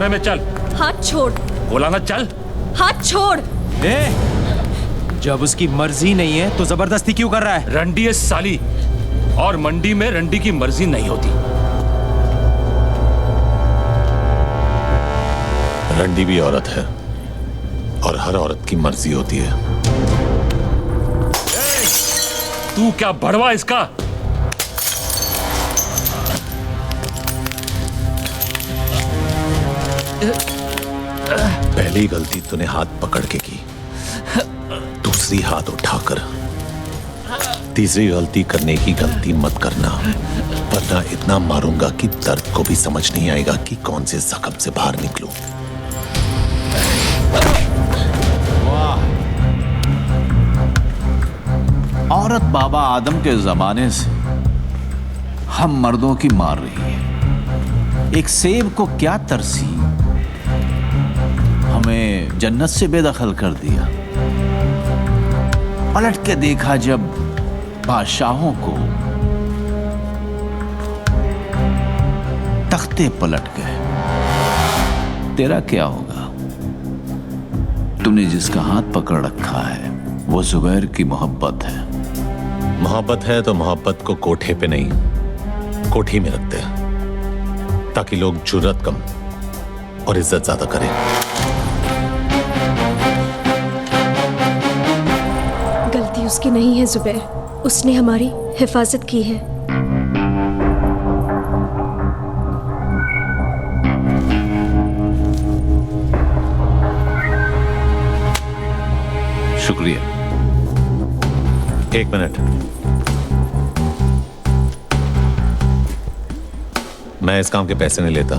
कमरे में चल। हाथ छोड़। बोला ना चल। हाथ छोड़। जब उसकी मर्जी नहीं है तो जबरदस्ती क्यों कर रहा है? रंडी है साली, और मंडी में रंडी की मर्जी नहीं होती। रंडी भी औरत है और हर औरत की मर्जी होती है। तू क्या बड़वा इसका? पहली गलती तूने हाथ पकड़ के की, दूसरी हाथ उठाकर, तीसरी गलती करने की गलती मत करना, वरना इतना मारूंगा कि दर्द को भी समझ नहीं आएगा कि कौन से जख्म से बाहर निकलूं। औरत बाबा आदम के जमाने से हम मर्दों की मार रही है। एक सेब को क्या तरसी, हमें जन्नत से बेदखल कर दिया। पलट के देखा जब बादशाहों को, तख्ते पलट गए। तेरा क्या होगा? तूने जिसका हाथ पकड़ रखा है वो जुबैर की मोहब्बत है। मोहब्बत है तो मोहब्बत को कोठे पे नहीं, कोठी में रखते हैं, ताकि लोग जुर्रत कम और इज्जत ज्यादा करें। गलती उसकी नहीं है जुबैर, उसने हमारी हिफाजत की है। शुक्रिया। एक मिनट, मैं इस काम के पैसे नहीं लेता।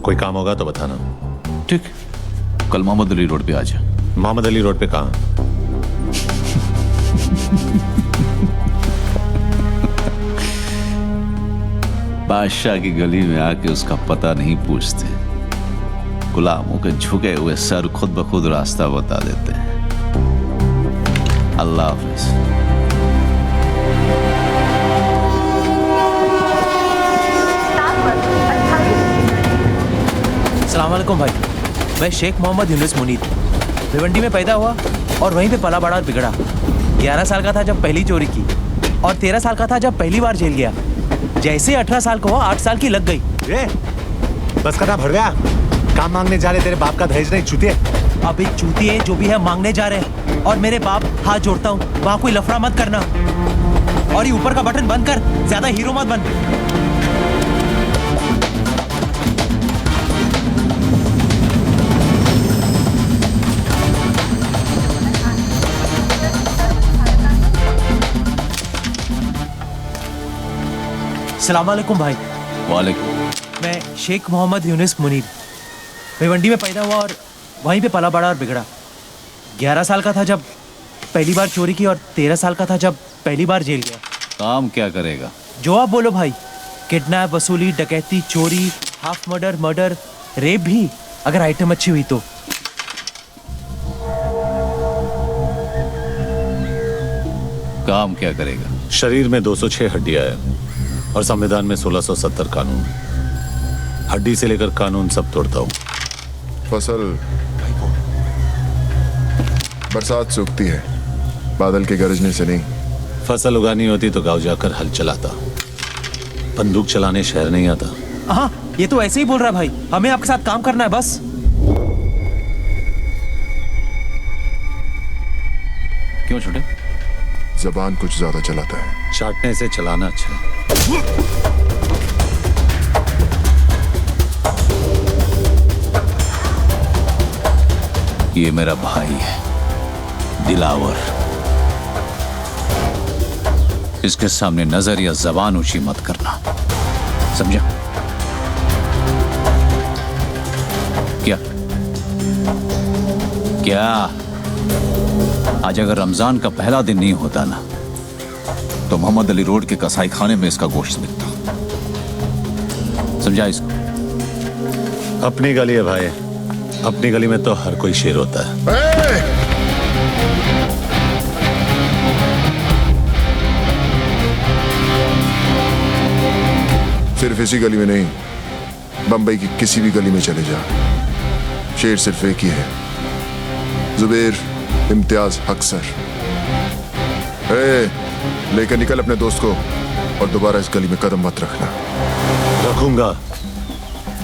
कोई काम होगा तो बताना। ठीक, कल मोहम्मद अली रोड पे आ जा। मोहम्मद अली रोड पे कहाँ? बादशाह की गली में आके उसका पता नहीं पूछते, गुलामों के झुके हुए सर खुद ब खुद रास्ता बता देते हैं। अल्लाह हाफिज। अस्सलाम वालेकुम भाई, मैं शेख मोहम्मद यूनुस मुनीर भिवंडी में पैदा हुआ और वहीं पे पला बड़ा और बिगड़ा। 11 साल का था जब पहली चोरी की और 13 साल का था जब पहली बार जेल गया। जैसे 18 साल का हुआ 8 साल की लग गई। बस करना भर गया। काम मांगने जा रहे, तेरे बाप का दहेज नहीं, चूतिए। अभी चूतिए जो भी है मांगने जा रहे हैं, और मेरे बाप हाथ जोड़ता हूँ, वहाँ कोई लफड़ा मत करना। और ये ऊपर का बटन बंद कर, ज्यादा हीरो मत बन। अस्सलाम वालेकुम भाई। वालेकुम। मैं शेख मोहम्मद यूनुस मुनीर भिवंडी में पैदा हुआ और वहीं पे पला बड़ा और बिगड़ा। 11 साल का था जब पहली बार चोरी की और 13 साल का था जब पहली बार जेल गया। काम क्या करेगा? जो आप बोलो भाई, किडनैप, वसूली, डकैती, चोरी, हाफ मर्डर, मर्डर, रेप भी, अगर आइटम अच्छी हुई तो। काम क्या करेगा? शरीर में 206 हड्डियां है और संविधान में 1670 कानून। हड्डी से लेकर कानून सब तोड़ता हूँ। फसल बरसात सूखती है, बादल के गरजने से नहीं। फसल उगानी होती तो गांव जाकर हल चलाता, बंदूक चलाने शहर नहीं आता। हाँ, ये तो ऐसे ही बोल रहा है भाई, हमें आपके साथ काम करना है बस। क्यों छोटे? जबान कुछ ज्यादा चलाता है। चाटने से चलाना अच्छा है। ये मेरा भाई है दिलावर। इसके सामने नजर या जबान ऊंची मत करना, समझा? क्या क्या आज अगर रमजान का पहला दिन नहीं होता ना, तो मोहम्मद अली रोड के कसाई खाने में इसका गोश्त बिकता। समझा इसको? अपनी गली है भाई, अपनी गली में तो हर कोई शेर होता है। सिर्फ इसी गली में नहीं, बंबई की किसी भी गली में चले जा, शेर सिर्फ एक ही है, जुबैर इम्तियाज हक सर। लेकर निकल अपने दोस्त को और दोबारा इस गली में कदम मत रखना। रखूंगा,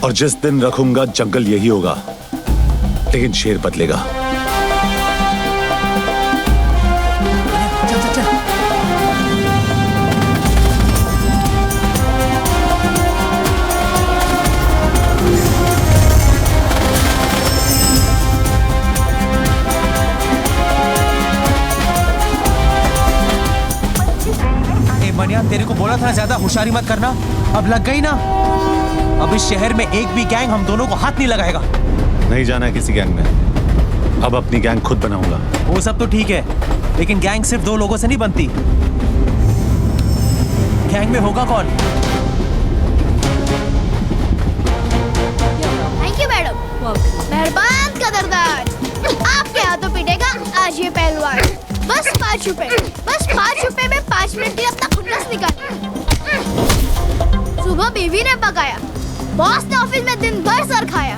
और जिस दिन रखूंगा जंगल यही होगा, लेकिन शेर बदलेगा। चल चल चल। मनिया, तेरे को बोला था ना ज्यादा होशियारी मत करना। अब लग गई ना। अब इस शहर में एक भी गैंग हम दोनों को हाथ नहीं लगाएगा। नहीं जाना किसी गैंग में, अब अपनी गैंग खुद बनाऊंगा। वो सब तो ठीक है, लेकिन गैंग सिर्फ 2 लोगों से नहीं बनती। गैंग में होगा कौन? Thank you madam. मेहरबान कदरदान। आपके हाथों पिटेगा आज ये पहलवान। बस 5 रुपए, बस 5 रुपए में 5 मिनट में अपना खुन्नस निकाल। सुबह बीवी ने पकाया, बॉस ने ऑफिस में दिन भर सर खाया,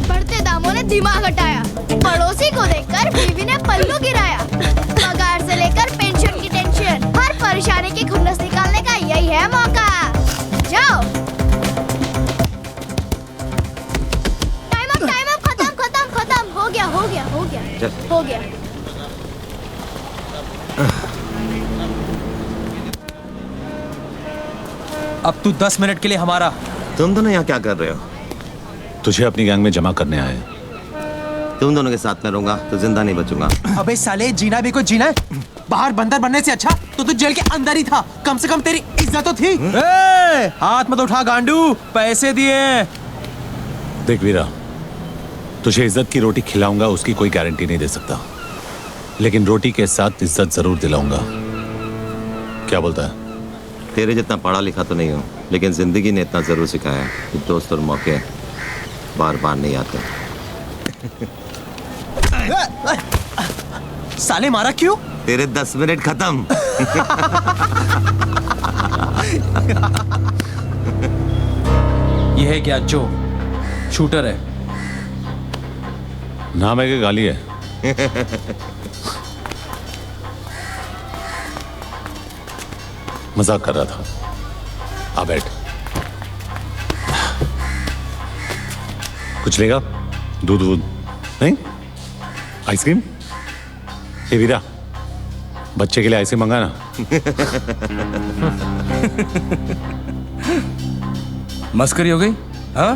बढ़ते दामों ने दिमाग हटाया, पड़ोसी को देखकर बीवी ने पल्लू गिराया, पगार से लेकर पेंशन की टेंशन, हर परेशानी की खुन्नस निकालने का यही है मौका। जाओ। टाइम अप, खत्म। हो गया। अब तू 10 मिनट के लिए हमारा। तुम दोनों यहाँ क्या कर रहे हो? तुझे अपनी गैंग में जमा करने आए। तुम दोनों के साथ में रहूंगा तो जिंदा नहीं बचूंगा। अबे साले, जीना भी कोई जीना है। बाहर बंदर बनने से अच्छा तो तू जेल के अंदर ही था। कम से कम तेरी इज्जत तो थी। हाथ मत उठा गांडू, पैसे दिए। देख वीरा, तुझे इज्जत की रोटी खिलाऊंगा उसकी कोई गारंटी नहीं दे सकता, लेकिन रोटी के साथ इज्जत जरूर दिलाऊंगा। क्या बोलता है? तेरे जितना पढ़ा लिखा तो नहीं हूँ, लेकिन जिंदगी ने इतना जरूर सिखाया कि दोस्त और मौके बार बार नहीं आते। साले मारा क्यों? तेरे 10 मिनट खत्म। यह है क्या? जो शूटर है। नाम है कि गाली है? मजाक कर रहा था। आ बैठ। कुछ लेगा? दूध नहीं? आइसक्रीम? ये वीरा, बच्चे के लिए आइसक्रीम मंगाना। मस्करी हो गई? हाँ,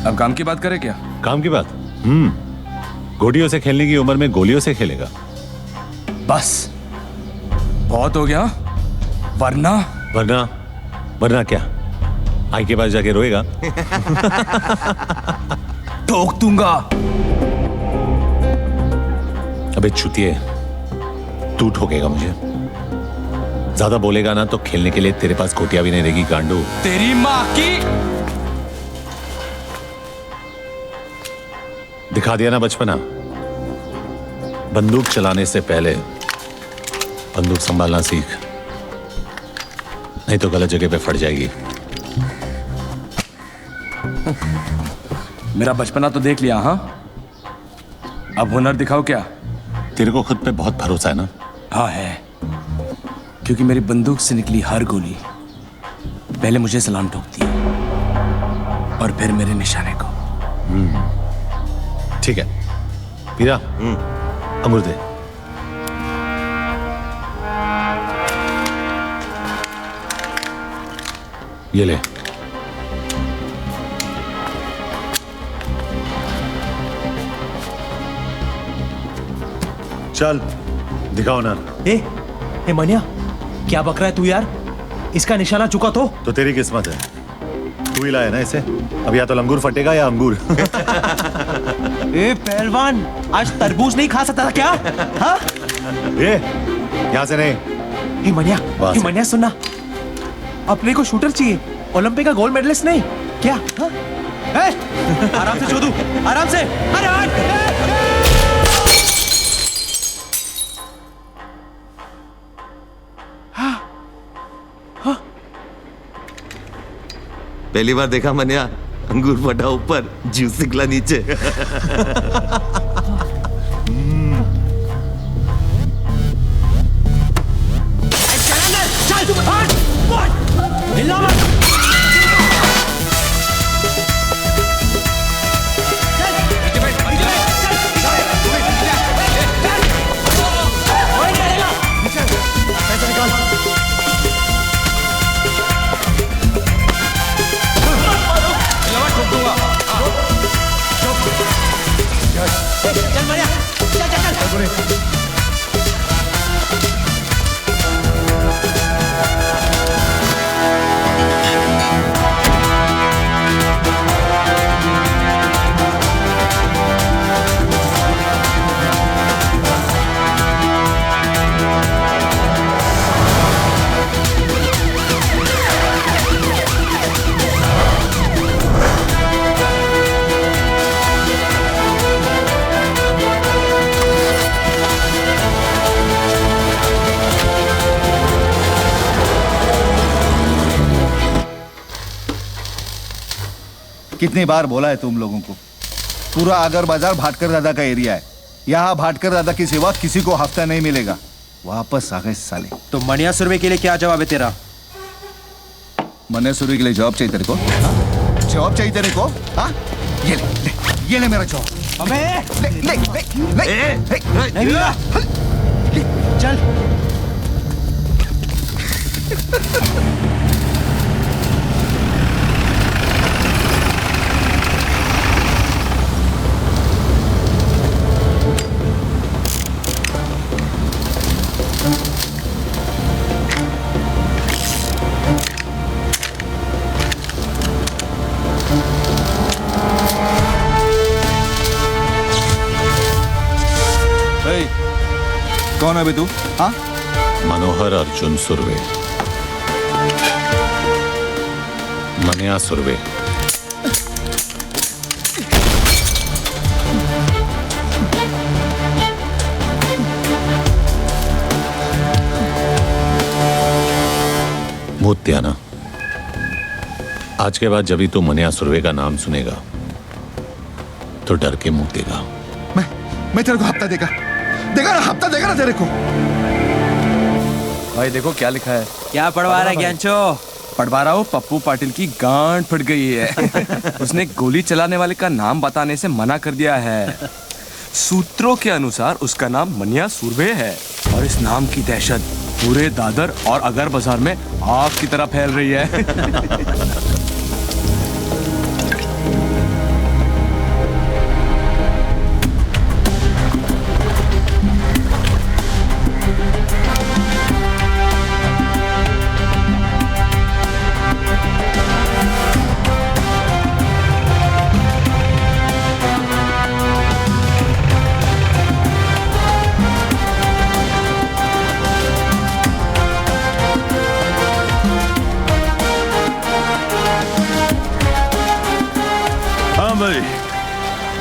अब काम की बात करें क्या? काम की बात? गोटियों से खेलने की उम्र में गोलियों से खेलेगा? बस बहुत हो गया। वरना वरना क्या? आई के पास जाके रोएगा? ठोक दूंगा। अबे चुतिए, तू ठोकेगा मुझे। ज्यादा बोलेगा ना तो खेलने के लिए तेरे पास गोटियां भी नहीं रहेगी गांडू। तेरी माँ की। दिखा दिया ना बचपना। बंदूक चलाने से पहले बंदूक संभालना सीख, नहीं तो गलत जगह पे फट जाएगी। मेरा बचपना तो देख लिया। हाँ, अब हुनर दिखाओ क्या? तेरे को खुद पे बहुत भरोसा है ना? हाँ है, क्योंकि मेरी बंदूक से निकली हर गोली पहले मुझे सलाम ठोकती है और फिर मेरे निशाने को। ठीक है वीरा, अंगूर दे। ये ले। चल दिखाओ ना। ए मनिया, क्या बक रहा है तू यार? इसका निशाना चुका तो तेरी किस्मत है, तू ही लाया ना इसे। अब या तो लंगूर फटेगा या अंगूर। ए पहलवान, आज तरबूज नहीं खा सकता था क्या? हाँ? यहाँ से नहीं। ए मनिया सुनना, अपने को शूटर चाहिए, ओलंपिक का गोल्ड मेडलिस्ट नहीं क्या? हाँ? आराम से चोदू, आराम से। अरे पहली बार देखा मनिया, अंगूर फटा ऊपर, जूस निकला नीचे। कितनी बार बोला है तुम लोगों को, पूरा आगर बाजार भाटकर दादा का एरिया है। यहाँ भाटकर दादा की सिवा किसी को हफ्ता नहीं मिलेगा। वापस आ गए साले। तो मनिया सुरवे के लिए क्या जवाब है तेरा? मनिया सुरवे के लिए जवाब चाहिए तेरे को? जवाब चाहिए तेरे को? हाँ, ये ले मेरा जवाब। अबे ले चल। कौन है बे तू? हाँ, मनोहर अर्जुन सुरवे, मनिया सुरवे। मुत्याना, आज के बाद जब भी तू मनिया सुरवे का नाम सुनेगा तो डर के मुंह देगा। मैं तेरे को हफ्ता देगा ना, हफ्ता देगा ना तेरे को। भाई देखो क्या लिखा है। क्या पढ़वा रहा है ज्ञानचो? पढ़वा रहा हूँ, पप्पू पाटिल की गांड फट गई है। उसने गोली चलाने वाले का नाम बताने से मना कर दिया है। सूत्रों के अनुसार उसका नाम मनिया सुरवे है और इस नाम की दहशत पूरे दादर और अगर बाजार में आग की तरह फैल रही है।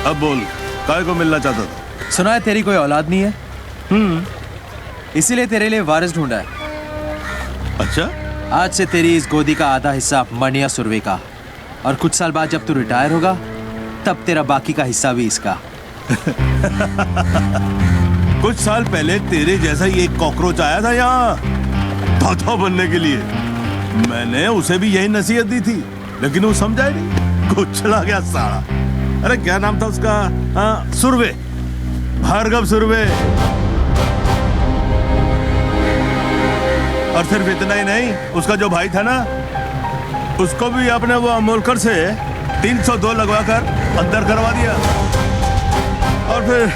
अब बोल, काय को मिलना चाहता था? सुना है तेरी कोई औलाद नहीं है, इसीलिए तेरे लिए वारिस ढूंढा है। अच्छा, आज से तेरी इस गोदी का आधा हिस्सा मनिया सुरवे का, और कुछ साल बाद जब तू रिटायर होगा तब तेरा बाकी का हिस्सा भी इसका। कुछ साल पहले तेरे जैसा ही एक कॉकरोच आया था यहाँ दादा बनने के लिए। मैंने उसे भी यही नसीहत दी थी, लेकिन वो समझा ही नहीं, कुचला गया साला। अरे क्या नाम था उसका? हाँ, सुरवे, भार्गव सुरवे। और सिर्फ इतना ही नहीं, उसका जो भाई था ना, उसको भी आपने वो अमोलकर से 302 लगवाकर अंदर करवा दिया। और फिर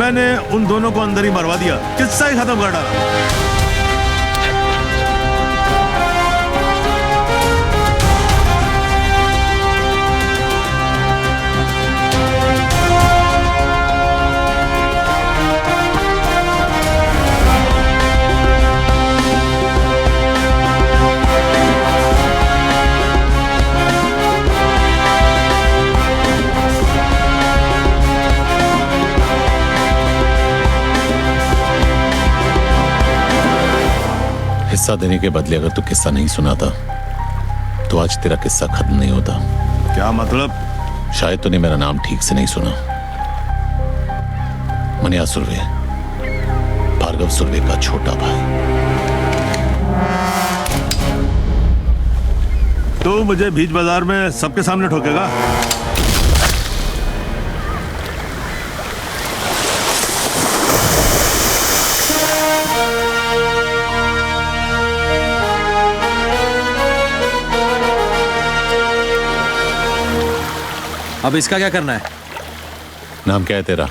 मैंने उन दोनों को अंदर ही मरवा दिया, किस्सा ही खत्म कर डाला। हिस्सा देने के बदले अगर तू किस्सा नहीं सुनाता तो आज तेरा किस्सा खत्म नहीं होता। क्या मतलब? शायद तूने मेरा नाम ठीक से नहीं सुना। मनिया सुर्वे, भार्गव सुर्वे का छोटा भाई। तो मुझे बीच बाजार में सबके सामने ठोकेगा? अब इसका क्या करना है? नाम क्या है तेरा?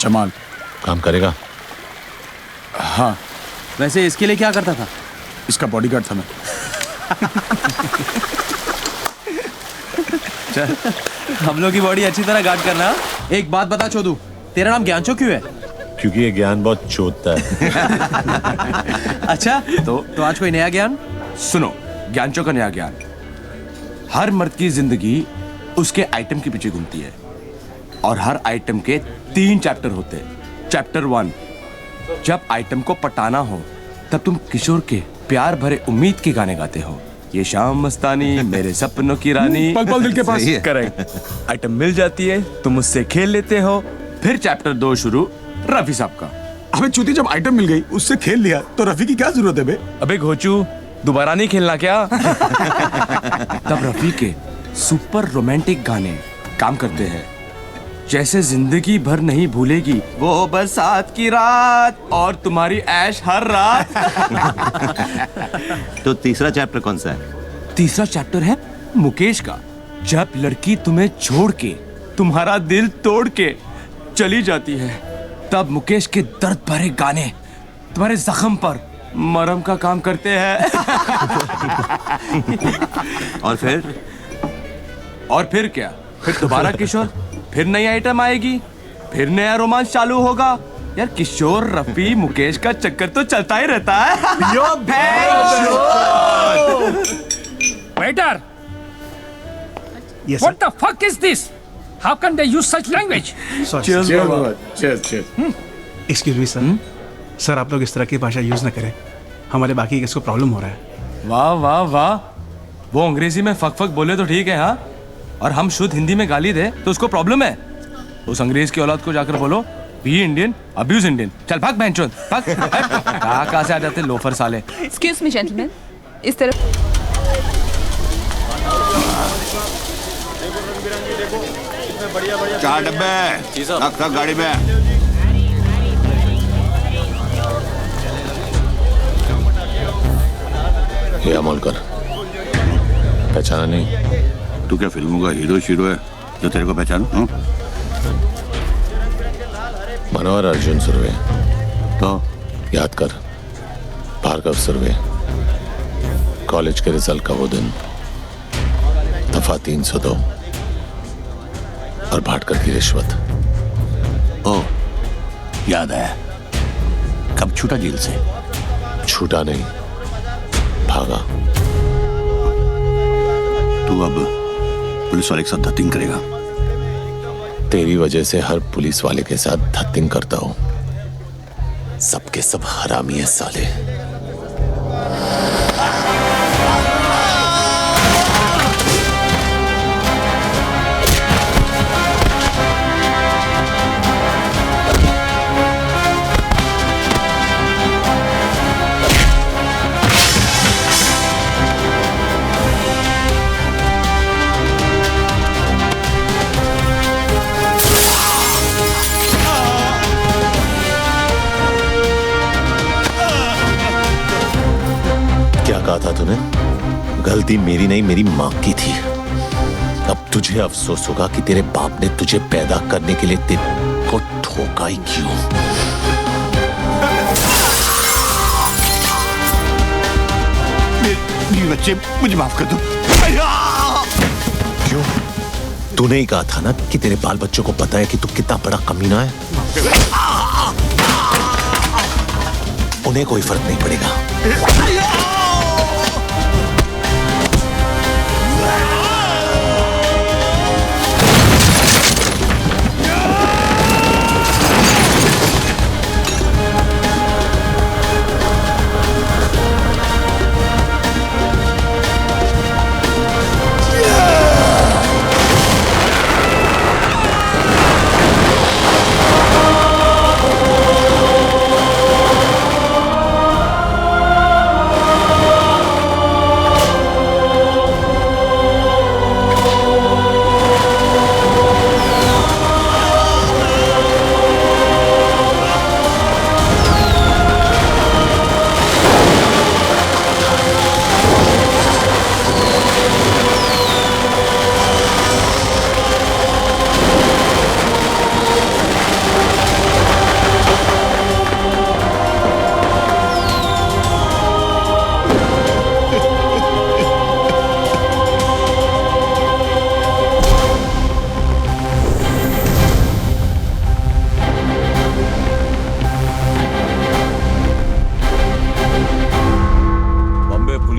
जमाल। काम करेगा? हाँ। वैसे इसके लिए क्या करता था? इसका बॉडीगार्ड था मैं। चल, हम लोग की बॉडी अच्छी तरह गार्ड करना। एक बात बता चोदू, तेरा नाम ज्ञानचो क्यों है? क्योंकि ये ज्ञान बहुत चोदता है। अच्छा, तो आज कोई नया ज्ञान? सुनो, ज्ञानचो का नया ज्ञान। हर मर्द की जिंदगी उसके आइटम के पीछे घूमती है और हर आइटम के 3 चैप्टर होते हैं। चैप्टर 1, जब आइटम को पटाना हो तब तुम किशोर के प्यार भरे उम्मीद के गाने गाते हो। ये शाम मस्तानी, मेरे सपनों की रानी, पल पल दिल के पास। करेक्ट। आइटम मिल जाती है, तुम उससे खेल लेते हो। फिर चैप्टर 2 शुरू, रफी साहब का। अबे चूती, जब आइटम मिल गई उससे खेल लिया तो रफी की क्या जरूरत है बे? अबे घोचू, दोबारा नहीं खेलना क्या? तब रफी के सुपर रोमांटिक गाने काम करते हैं, जैसे जिंदगी भर नहीं भूलेगी वो बरसात की रात और तुम्हारी ऐश हर रात। तो तीसरा चैप्टर कौन सा है? तीसरा चैप्टर है मुकेश का। जब लड़की तुम्हें छोड़ के, तुम्हारा दिल तोड़ के चली जाती है, तब मुकेश के दर्द भरे गाने तुम्हारे जख्म पर मरहम का काम करते हैं। और फिर क्या? फिर दोबारा किशोर, फिर नई आइटम आएगी, फिर नया रोमांस चालू होगा। यार किशोर, रफी, मुकेश का चक्कर तो चलता ही रहता है। Waiter! What the fuck is this? How can they use such language? Excuse me sir, sir आप लोग इस तरह की भाषा यूज ना करें, हमारे बाकी किसको प्रॉब्लम हो रहा है। वाह वाह वाह, वो अंग्रेजी में फक फक बोले तो ठीक है, हाँ, और हम शुद्ध हिंदी में गाली दे तो उसको प्रॉब्लम है। उस अंग्रेज की औलाद को जाकर बोलो, बी इंडियन, अब्यूज इंडियन। चल भाग बहनचोद, भाग। कहाँ से आ जाते लोफर साले। एक्सक्यूज मी जेंटलमैन, इस तरफ। चार डब्बे रख गाड़ी में। ये अमोलकर, पहचाना नहीं? तू क्या फिल्मों का हीरो शीरो है जो तेरे को पहचानू? मनोहर अर्जुन सुर्वे। तो याद कर, भार्गव सुर्वे। कॉलेज के रिजल्ट का वो दिन, दफा 302 और भाटकर की रिश्वत। ओ, याद आया। कब छूटा जेल से? छूटा नहीं, भागा। तू अब पुलिस वाले के साथ धत्तिंग करेगा? तेरी वजह से हर पुलिस वाले के साथ धत्तिंग करता हूं। सबके सब हरामी है साले। कहा था तूने? गलती मेरी नहीं, मेरी मां की थी। अब तुझे अफसोस होगा कि तेरे बाप ने तुझे पैदा करने के लिए तेरे को ठोका ही क्यों। मेरे बच्चे, मुझे माफ कर दो। क्यों? तूने ही कहा था ना कि तेरे बाल बच्चों को पता है कि तू कितना बड़ा कमीना है। उन्हें कोई फर्क नहीं पड़ेगा।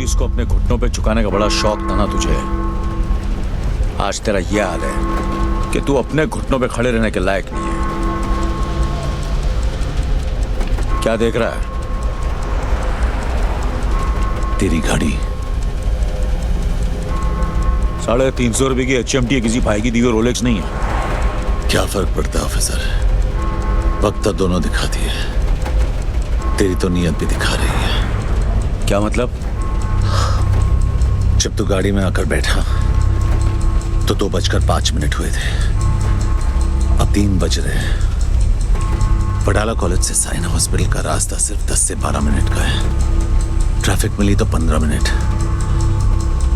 पुलिस को अपने घुटनों पे झुकाने का बड़ा शौक था ना तुझे, आज तेरा यह हाल है कि तू अपने घुटनों पे खड़े रहने के लायक नहीं है। क्या देख रहा है? तेरी गाड़ी 350 रुपए की HMT किसी भाई की दी हुई रोलेक्स नहीं है। क्या फर्क पड़ता है ऑफिसर, वक्त तो दोनों दिखाती है, तेरी तो नीयत भी दिखा रही है। क्या मतलब? जब तू गाड़ी में आकर बैठा तो 2:05 हुए थे, अब 3 बज रहे हैं। पडाला कॉलेज से साइना हॉस्पिटल का रास्ता सिर्फ 10 से 12 मिनट का है, ट्रैफिक मिली तो 15 मिनट।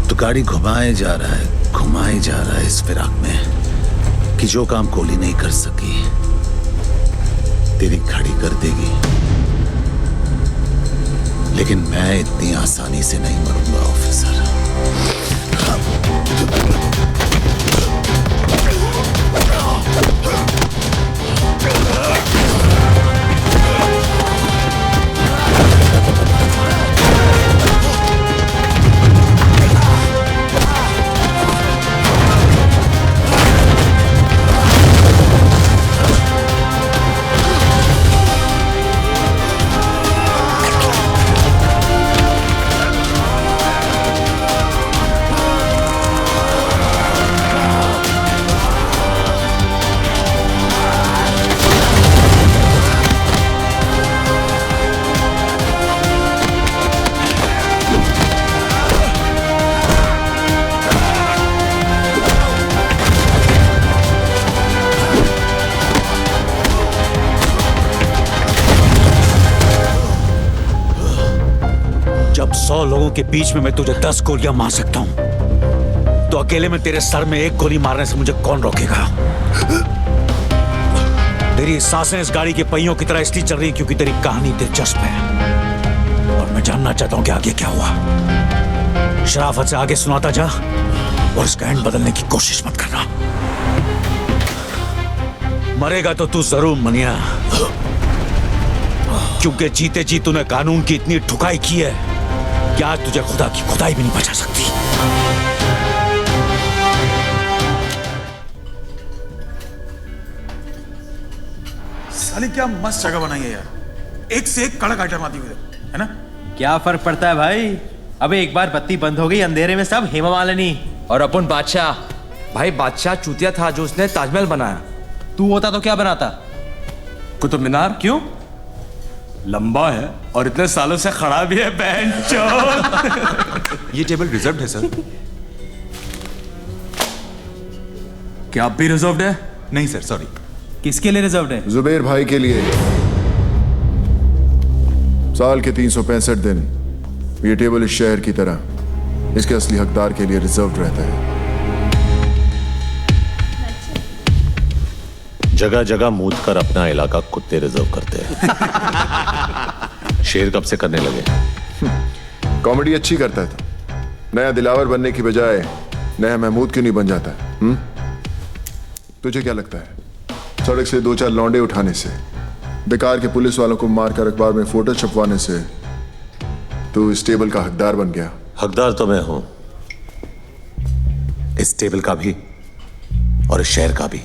तो गाड़ी घुमाए जा रहा है इस फिराक में कि जो काम गोली नहीं कर सकी तेरी घड़ी कर देगी। लेकिन मैं इतनी आसानी से नहीं मरूंगा ऑफिसर। जब 100 लोगों के बीच में मैं तुझे 10 गोलियां मार सकता हूं, तो अकेले में तेरे सर में 1 गोली मारने से मुझे कौन रोकेगा? तेरी सांसें इस गाड़ी के पहियों की तरह इसलिए चल रही क्योंकि तेरी कहानी दिलचस्प है और मैं जानना चाहता हूं कि आगे क्या हुआ। शराफत से आगे सुनाता जा और इसका एंड बदलने की कोशिश मत करना। मरेगा तो तू जरूर मनिया, क्योंकि जीते जी तूने कानून की इतनी ठुकाई की है कि आज तुझे खुदा की खुदाई भी नहीं बचा सकती। साली क्या मस्त जगह बनाई है यार, एक से एक कड़क आइटम आती हुई है ना। क्या फर्क पड़ता है भाई, अबे एक बार बत्ती बंद हो गई, अंधेरे में सब हेमा मालिनी। और अपन बादशाह, भाई बादशाह चूतिया था जो उसने ताजमहल बनाया। तू होता तो क्या बनाता? कुतुब मीनार। क्यों? लंबा है और इतने सालों से खड़ा भी है ये टेबल रिजर्व्ड है सर। क्या आप भी रिजर्व्ड है? नहीं सर, सॉरी। किसके लिए रिजर्व्ड है? जुबेर भाई के लिए। साल के 365 दिन ये टेबल इस शहर की तरह इसके असली हकदार के लिए रिजर्व्ड रहता है। जगह जगह मूत कर अपना इलाका कुत्ते रिजर्व करते हैं। शेर कब से करने लगे? कॉमेडी अच्छी करता है तो नया दिलावर बनने की बजाय नया महमूद क्यों नहीं बन जाता? तुझे क्या लगता है सड़क से 2-4 लौंडे उठाने से, बेकार के पुलिस वालों को मारकर अखबार में फोटो छपवाने से तू इस टेबल का हकदार बन गया? हकदार तो मैं हूं, इस टेबल का भी और इस शहर का भी।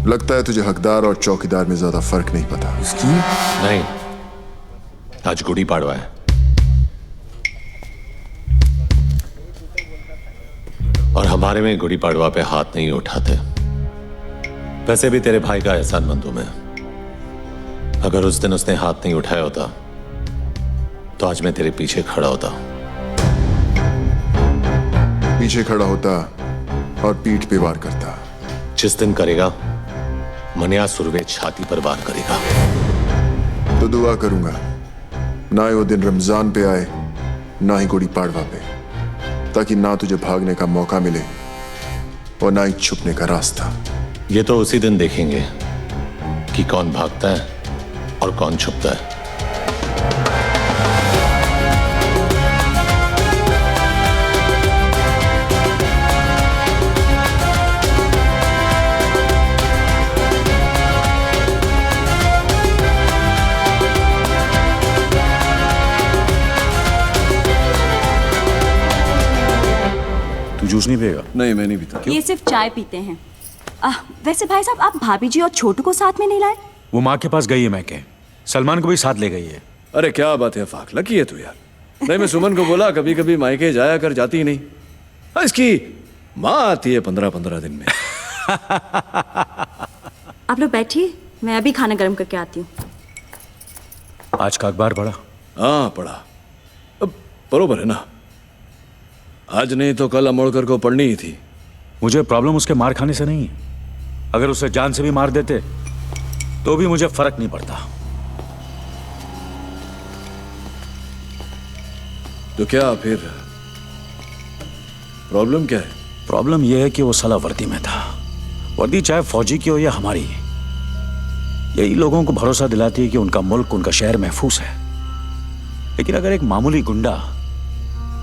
लगता है तुझे हकदार और चौकीदार में ज्यादा फर्क नहीं पता। नहीं, आज गुड़ी पाड़वा है और हमारे में गुड़ी पाड़वा पे हाथ नहीं उठाते। वैसे भी तेरे भाई का एहसानमंद हूं मैं। अगर उस दिन उसने हाथ नहीं उठाया होता तो आज मैं तेरे पीछे खड़ा होता। पीछे खड़ा होता और पीठ पे वार करता। जिस दिन करेगा मनिया सुरवे छाती पर वार करेगा। तो दुआ करूंगा ना ही वो दिन रमजान पे आए ना ही गुड़ी पाड़वा पे, ताकि ना तुझे भागने का मौका मिले और ना ही छुपने का रास्ता। ये तो उसी दिन देखेंगे कि कौन भागता है और कौन छुपता है। जूस नहीं पिएगा? नहीं, मैं नहीं पीता। ये सिर्फ चाय पीते हैं। वैसे भाई साहब, आप भाभी जी और छोटू को साथ में नहीं लाए? वो माँ के पास गई है मैके, सलमान को भी साथ ले गई है। अरे क्या बात है फाक, लकी है तू यार। नहीं, मैं सुमन को बोला कभी कभी मायके जाया कर, जाती ही नहीं। हाँ, इसकी माँ आती है 15-15 दिन में। आप लोग बैठिए, मैं अभी खाना गर्म करके आती हूँ। आज का अखबार पढ़ा? हाँ पढ़ा। अब बरोबर है ना, आज नहीं तो कल अमोड़कर को पढ़नी ही थी। मुझे प्रॉब्लम उसके मार खाने से नहीं है। अगर उसे जान से भी मार देते तो भी मुझे फर्क नहीं पड़ता। तो क्या फिर प्रॉब्लम क्या है? प्रॉब्लम यह है कि वो साला वर्दी में था। वर्दी चाहे फौजी की हो या हमारी, यही लोगों को भरोसा दिलाती है कि उनका मुल्क, उनका शहर महफूज है। लेकिन अगर एक मामूली गुंडा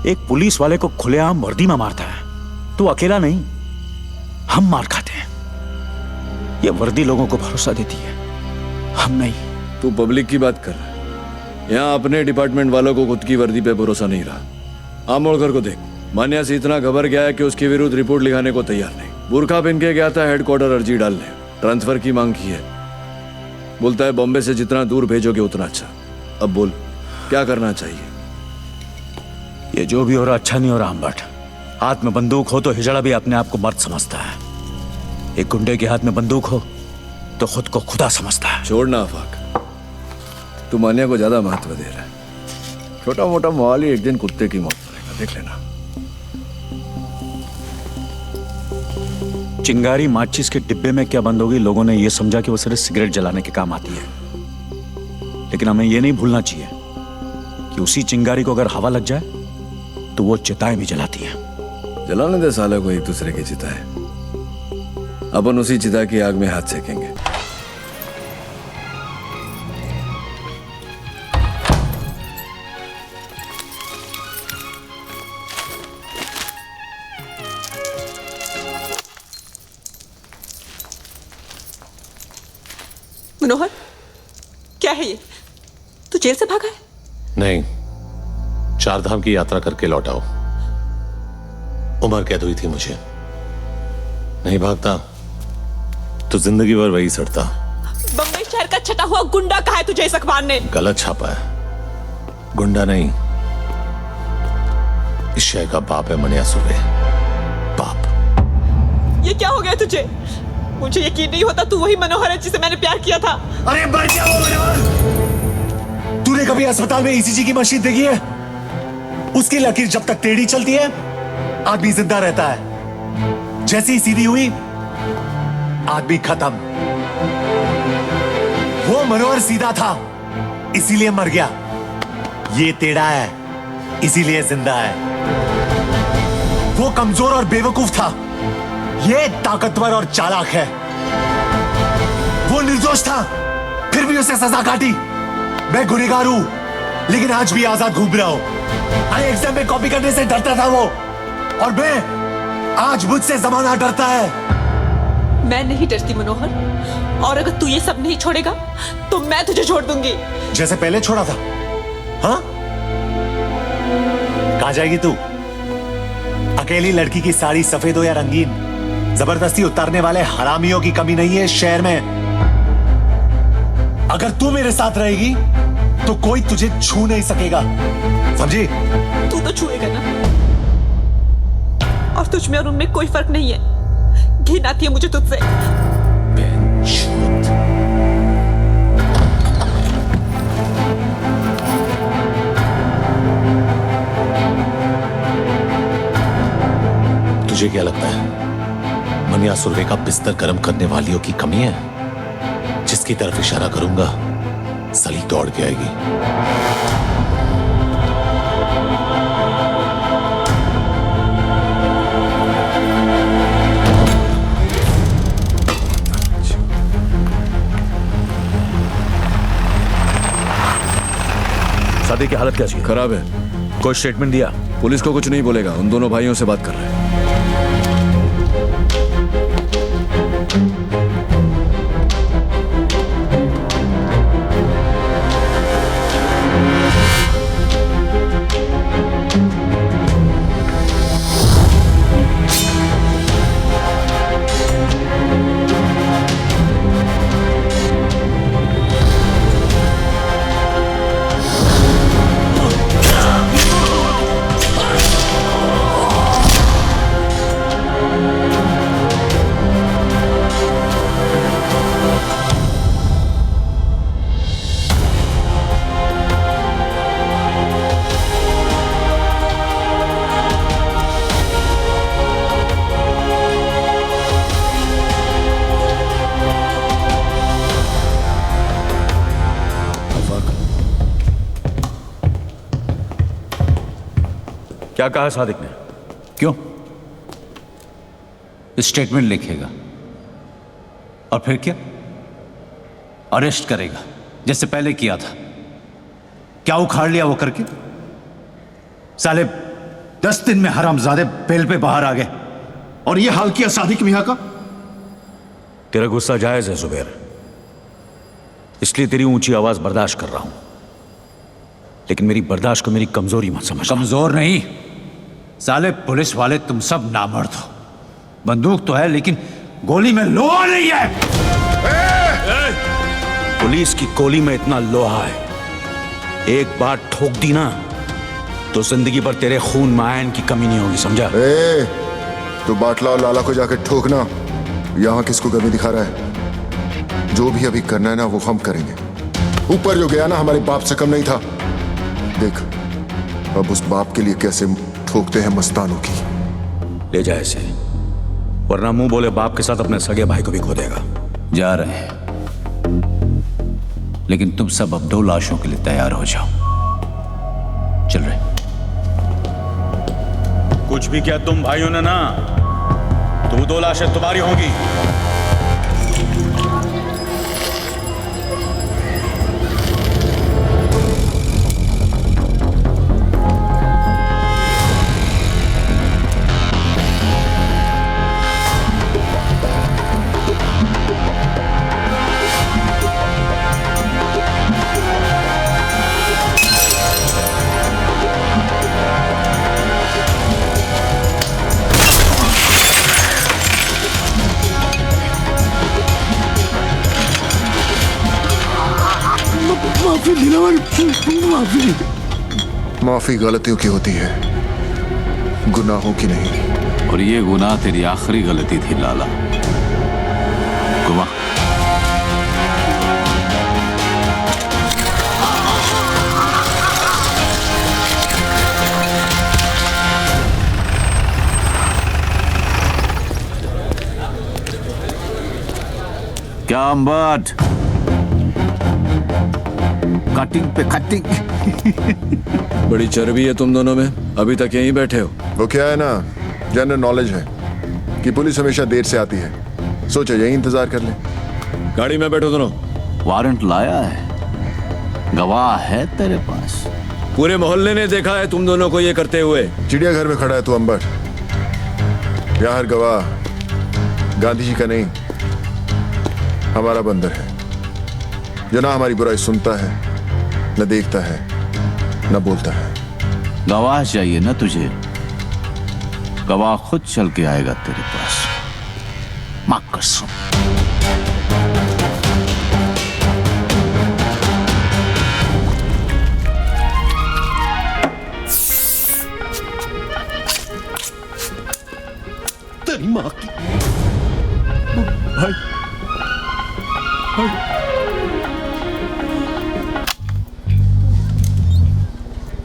एक पुलिस वाले को खुलेआम वर्दी में मारता है तो अकेला नहीं, हम मार खाते हैं। ये वर्दी लोगों को भरोसा देती है, हम नहीं। तू पब्लिक की बात कर रहा है। यहाँ अपने डिपार्टमेंट वालों को खुद की वर्दी पे भरोसा नहीं रहा। आमोड़कर को देख, मान्या से इतना घबर गया है कि उसके विरुद्ध रिपोर्ट लिखाने को तैयार नहीं। बुरखा पहन के गया था हेडक्वार्टर अर्जी डालने, ट्रांसफर की मांग की है। बोलता है बॉम्बे से जितना दूर भेजोगे उतना अच्छा। अब बोल क्या करना चाहिए? ये जो भी हो रहा अच्छा नहीं हो रहा अम्बट। हाथ में बंदूक हो तो हिजड़ा भी अपने आप को मर्द समझता है। एक गुंडे के हाथ में बंदूक हो तो खुद को खुदा समझता है। छोड़ना आफाक, तू मान्या को ज्यादा महत्व दे रहा है। छोटा मोटा मवाली एक दिन कुत्ते की मौत करेगा, देख लेना। चिंगारी माचिस के डिब्बे में क्या बंद होगी, लोगों ने यह समझा कि वो सिर्फ सिगरेट जलाने के काम आती है। लेकिन हमें यह नहीं भूलना चाहिए कि उसी चिंगारी को अगर हवा लग जाए तो वो चिताएं भी जलाती हैं। जलाने दे साले को एक दूसरे की चिताएं, अपन उसी चिता की आग में हाथ सेकेंगे। मनोहर, क्या है ये? तू जेल से भागा है? नहीं, 4 धाम की यात्रा करके लौटा हूं। उम्र कैद हुई थी मुझे। नहीं भागता तो जिंदगी भर वही सड़ता। बम्बई शहर का छटा हुआ गुंडा कहा है तुझे इस अखबार ने? गलत छापा है। गुंडा नहीं, इस शहर का बाप है मनिया सुर्वे। बाप। ये क्या हो गया तुझे? मुझे यकीन नहीं होता तू वही मनोहर है जिसे मैंने प्यार किया था। अरे मर गया वो मनोहर। तूने कभी अस्पताल में ईसीजी की मशीन देखी है? उसकी लकीर जब तक टेढ़ी चलती है आदमी जिंदा रहता है। जैसे ही सीधी हुई आदमी खत्म। वो मनोहर सीधा था इसीलिए मर गया। ये टेढ़ा है इसीलिए जिंदा है। वो कमजोर और बेवकूफ था, ये ताकतवर और चालाक है। वो निर्दोष था फिर भी उसे सजा काटी। मैं गुनहगार हूं लेकिन आज भी आजाद घूम रहा हूं। अरे एग्जाम में कॉपी करने से डरता था वो, और मैं आज मुझसे जमाना डरता है। मैं नहीं डरती मनोहर, और अगर तू ये सब नहीं छोड़ेगा तो मैं तुझे छोड़ दूंगी। जैसे पहले छोड़ा था। हाँ, कहां जाएगी तू? अकेली लड़की की साड़ी सफेद हो या रंगीन, जबरदस्ती उतारने वाले हरामियों की कमी नहीं है शहर में। अगर तू मेरे साथ रहेगी तो कोई तुझे छू नहीं सकेगा, समझी? तू तो छुएगा ना, और तुझ में और उनमें कोई फर्क नहीं है। घिन आती है मुझे तुझसे। तुझे क्या लगता है मनिया सुर्वे का बिस्तर गर्म करने वालियों की कमी है? जिसकी तरफ इशारा करूंगा सली दौड़ के आएगी। शादी की हालत कैसी है? खराब है। कोई स्टेटमेंट दिया? पुलिस को कुछ नहीं बोलेगा, उन दोनों भाइयों से बात कर रहे हैं। क्या कहा सादिक ने? क्यों? स्टेटमेंट लिखेगा और फिर क्या? अरेस्ट करेगा जैसे पहले किया था। क्या उखाड़ लिया वो करके? साले 10 दिन में हरामजादे बेल पे बाहर आ गए और ये हाल किया सादिक मियां का। तेरा गुस्सा जायज है जुबैर, इसलिए तेरी ऊंची आवाज बर्दाश्त कर रहा हूं, लेकिन मेरी बर्दाश्त को मेरी कमजोरी मत समझ। कमजोर नहीं साले, पुलिस वाले तुम सब नामर्द हो। बंदूक तो है लेकिन गोली में लोहा नहीं है। पुलिस की गोली में इतना लोहा है, एक बार ठोक दी ना तो जिंदगी भर तेरे खून में आयन की कमी नहीं होगी, समझा? तो बाटला और लाला को जाकर ठोकना। यहां किसको कमी दिखा रहा है? जो भी अभी करना है ना वो हम करेंगे। ऊपर जो गया ना हमारे बाप से कम नहीं था। देख अब उस बाप के लिए कैसे ठोकते हैं मस्तानों की। ले जा इसे, वरना मुंह बोले बाप के साथ अपने सगे भाई को भी खो देगा। जा रहे हैं, लेकिन तुम सब अब 2 लाशों के लिए तैयार हो जाओ। चल रहे। कुछ भी क्या तुम भाइयों ने ना, तो 2 लाशें तुम्हारी होंगी। माफी गलतियों की होती है, गुनाहों की नहीं। और ये गुनाह तेरी आखिरी गलती थी लाला। गुमा क्या अम्बट, कटिंग पे कटिंग। बड़ी चर्बी है तुम दोनों में, अभी तक यहीं बैठे हो। वो क्या है ना, जनरल नॉलेज है कि पुलिस हमेशा देर से आती है। सोचा यही इंतजार कर ले। गाड़ी में बैठो दोनों। वारंट लाया है, गवाह है तेरे पास? पूरे मोहल्ले ने देखा है तुम दोनों को ये करते हुए। चिड़ियाघर में खड़ा है तू अंबर, यहाँ हर गवाह गांधी जी का नहीं हमारा बंदर है, जो ना हमारी बुराई सुनता है, न देखता है, न बोलता है। गवाह चाहिए ना तुझे? गवाह खुद चल के आएगा तेरे पास। मां कसम। तेरी मां की। भाई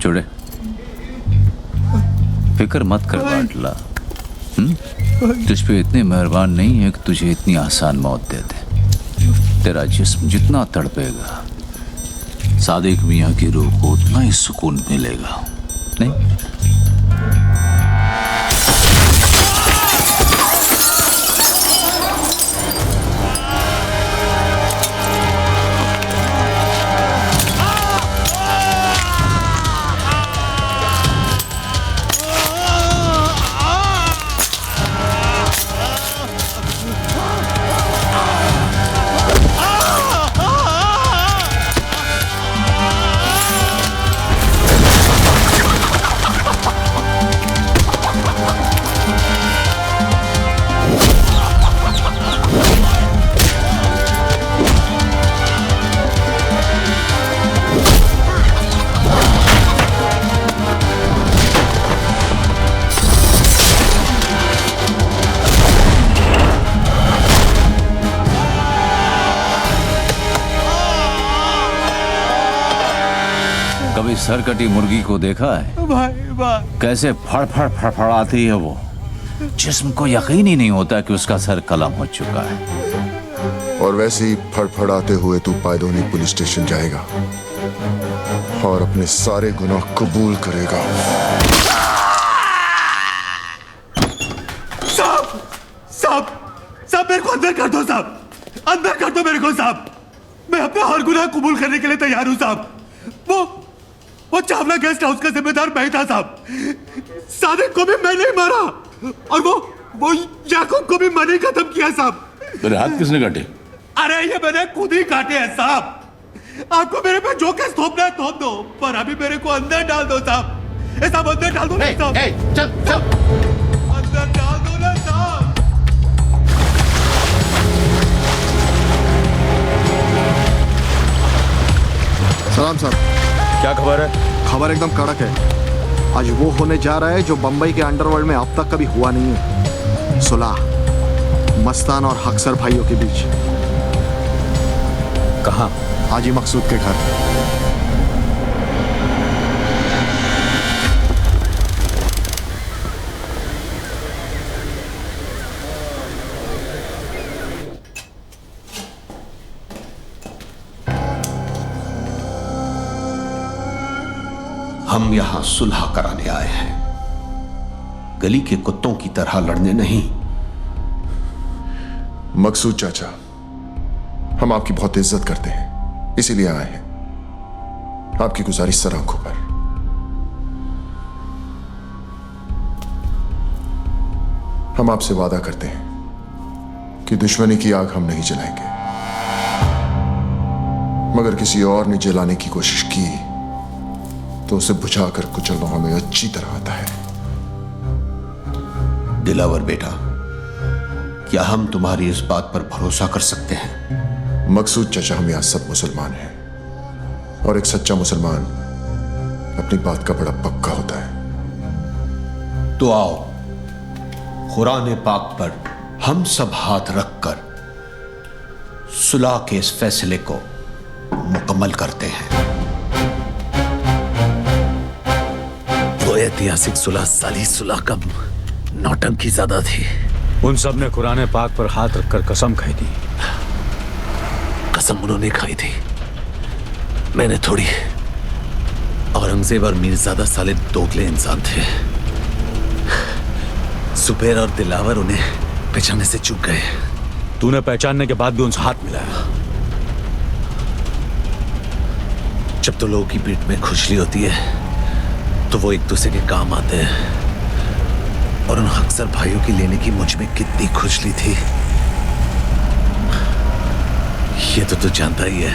छोड़े, फिक्र मत कर बाटला। तुझ पे इतने मेहरबान नहीं है कि तुझे इतनी आसान मौत दे दे। तेरा जिस्म जितना तड़पेगा, सादिक मियां की रूह को उतना ही सुकून मिलेगा। नहीं? कभी सरकटी मुर्गी को देखा है? भाई कैसे फड़फड़ फड़फड़ाती है वो। जिस्म को यकीन ही नहीं होता कि उसका सर कलम हो चुका है। और वैसे ही फड़फड़ाते हुए तू पायदोनी पुलिस स्टेशन जाएगा और अपने सारे गुनाह कबूल करेगा। मेरे को अंदर कर दो साहब, अंदर कर दो मेरे को साहब। मैं अपना हर गुनाह कबूल करने के लिए तैयार हूं साहब। वो चावला गेस्ट हाउस का जिम्मेदार मैं था साहब। सादिक को भी मैंने ही मारा और वो याकूब को भी मैंने ही खत्म किया साहब। मेरे हाथ किसने काटे? अरे ये मैंने खुद ही काटे हैं साहब। आपको मेरे पे जो केस थोपना है थोप दो, पर अभी मेरे को अंदर डाल दो साहब। ए साहब अंदर डाल दो ना साहब। चल चल अंदर डाल दो ना साहब। सलाम साहब। क्या खबर है? खबर एकदम कड़क है। आज वो होने जा रहा है जो बंबई के अंडरवर्ल्ड में अब तक कभी हुआ नहीं है। सुलह मस्तान और हक्सर भाइयों के बीच। कहाँ? हाजी मकसूद के घर। हम यहां सुलह कराने आए हैं, गली के कुत्तों की तरह लड़ने नहीं। मकसूद चाचा, हम आपकी बहुत इज्जत करते हैं, इसीलिए आए हैं। आपकी गुजारिश सर आंखों पर। हम आपसे वादा करते हैं कि दुश्मनी की आग हम नहीं जलाएंगे, मगर किसी और ने जलाने की कोशिश की तो उसे बुझाकर कुचलना हमें अच्छी तरह आता है। दिलावर बेटा, क्या हम तुम्हारी इस बात पर भरोसा कर सकते हैं? मकसूद चाचा, हम यहां सब मुसलमान हैं और एक सच्चा मुसलमान अपनी बात का बड़ा पक्का होता है। तो आओ कुरान पाक पर हम सब हाथ रखकर सुलह के इस फैसले को मुकम्मल करते हैं। वो ऐतिहासिक सुलह साली सुलह का नौटंकी ज्यादा थी। उन सब ने कुरान पाक पर हाथ रखकर कसम खाई थी। कसम उन्होंने खाई थी, मैंने थोड़ी। औरंगजेब और मीरजादा साले दोगले इंसान थे। सुबेर और दिलावर उन्हें पहचानने से चूक गए। तूने पहचानने के बाद भी उनसे हाथ मिलाया। जब तो लोगों की पीठ में खुजली होती है तो वो एक दूसरे के काम आते हैं, और उन अक्सर भाइयों की लेने की मुझ में कितनी खुजली थी ये तो तू जानता ही है।